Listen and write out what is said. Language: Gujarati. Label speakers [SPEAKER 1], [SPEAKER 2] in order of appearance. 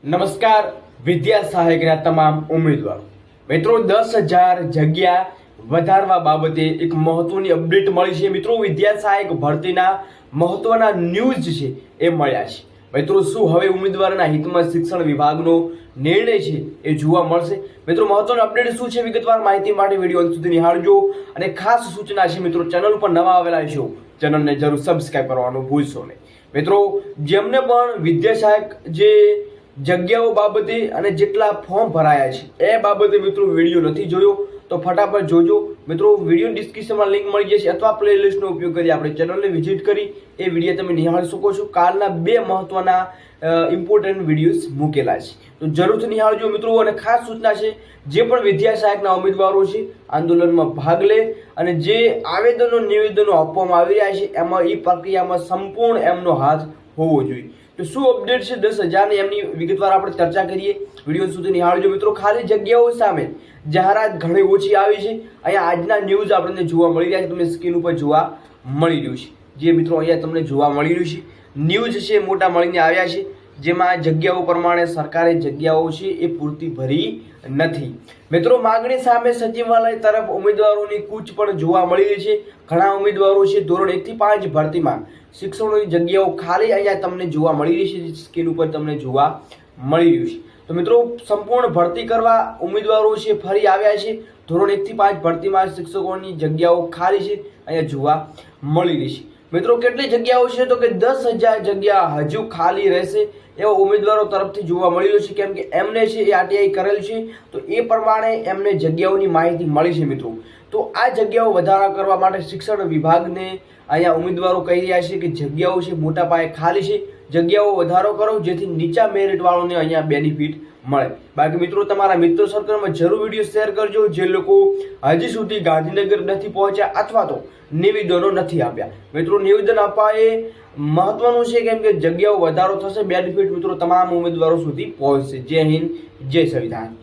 [SPEAKER 1] નમસ્કાર વિદ્યા સહાયકના તમામ ઉમેદવારો મિત્રો 10,000 જગ્યા વધારવા બાબતે એક મહત્વની અપડેટ મળી છે મિત્રો વિદ્યા સહાયક ભરતીના મહત્વના ન્યૂઝ છે એ મળ્યા છે મિત્રો શું હવે ઉમેદવારોના હિતમાં શિક્ષણ વિભાગનો નિર્ણય છે એ જોવા મળશે મિત્રો મહત્વની અપડેટ શું છે વિગતવાર માહિતી માટે વિડીયો અંત સુધી નિહાળજો અને ખાસ સૂચના છે મિત્રો ચેનલ ઉપર નવા આવેલા છો ચેનલને જરૂર સબસ્ક્રાઇબ કરવાનું ભૂલશો નહીં મિત્રો જેમને પણ વિદ્યા સહાયક જે જગ્યાઓ બાબતે અને જેટલા ફોર્મ ભરાયા છે એ બાબતે મિત્રો વિડીયો નથી જોયો તો ફટાફટ જોજો મિત્રો વિડીયો ડિસ્ક્રિપ્શનમાં લિંક મળી જશે અથવા પ્લેલિસ્ટનો ઉપયોગ કરી આપણે ચેનલને વિઝિટ કરી એ વિડીયો તમે નિહાળી શકો છો કાલના બે મહત્વના ઇમ્પોર્ટન્ટ વિડીયોઝ મૂકેલા છે તો જરૂરથી નિહાળજો મિત્રો અને ખાસ સૂચના છે જે પણ વિદ્યા સહાયકના ઉમેદવારો છે આંદોલનમાં ભાગ લે અને જે આવેદનો નિવેદનો આપવામાં આવી રહ્યા છે એમાં એ પ્રક્રિયામાં સંપૂર્ણ એમનો હાથ હોવો જોઈએ તો શું અપડેટ છે 10,000 ની એમની વિગતવાર આપણે ચર્ચા કરીએ વિડીયો સુધી નિહાળજો મિત્રો ખાલી જગ્યાઓ સામે જાહેરાત ઘણી ઓછી આવી છે અહીંયા આજના ન્યૂઝ આપણને જોવા મળી રહ્યા છે તમને સ્ક્રીન ઉપર જોવા મળી રહ્યું છે જે મિત્રો અહીંયા તમને જોવા મળી રહ્યું છે ન્યૂઝ છે મોટા મળીને આવ્યા છે જેમાં જગ્યાઓ પ્રમાણે સરકારે જગ્યાઓ છે એ પૂરતી ભરી નથી મિત્રો માંગણી સામે સચિવાલય તરફ ઉમેદવારોની કૂચ પણ જોવા મળી રહી છે ઘણા ઉમેદવારો છે ધોરણ 1 થી 5 ભરતીમાં શિક્ષકોની જગ્યાઓ ખાલી અહીંયા તમને જોવા મળી રહી છે સ્ક્રીન ઉપર તમને જોવા મળી રહ્યું છે તો મિત્રો સંપૂર્ણ ભરતી કરવા ઉમેદવારો છે ફરી આવ્યા છે ધોરણ 1 થી 5 ભરતીમાં શિક્ષકોની જગ્યાઓ ખાલી છે અહીંયા જોવા મળી રહી છે મિત્રો કેટલી જગ્યાઓ છે તો કે 10,000 જગ્યા હજુ ખાલી રહેશે એવા ઉમેદવારો તરફથી જોવા મળી રહ્યું છે કેમ કે એમને છે એ આરટીઆઈ કરેલ છે તો એ પ્રમાણે એમને જગ્યાઓની માહિતી મળી છે મિત્રો તો આ જગ્યાઓ વધારા કરવા માટે શિક્ષણ વિભાગને અહીંયા ઉમેદવારો કહી રહ્યા છે કે જગ્યાઓ છે મોટા પાયે ખાલી છે જગ્યાઓ વધારો કરો જેથી નીચા મેરિટ વાળોને અહીંયા બેનિફિટ મળે બાકી મિત્રો તમારા મિત્રો સર્કલમાં જરૂર વિડીયો શેર કરજો જે લોકો હજી સુધી ગાંધીનગર નથી પહોંચ્યા અથવા તો નિવેદનો નથી આપ્યા મિત્રો નિવેદન આપવા એ મહત્વનું છે કેમ કે જગ્યાઓ વધારો થશે બેનિફિટ મિત્રો તમામ ઉમેદવારો સુધી પહોંચશે જય હિન્દ જય સંવિધાન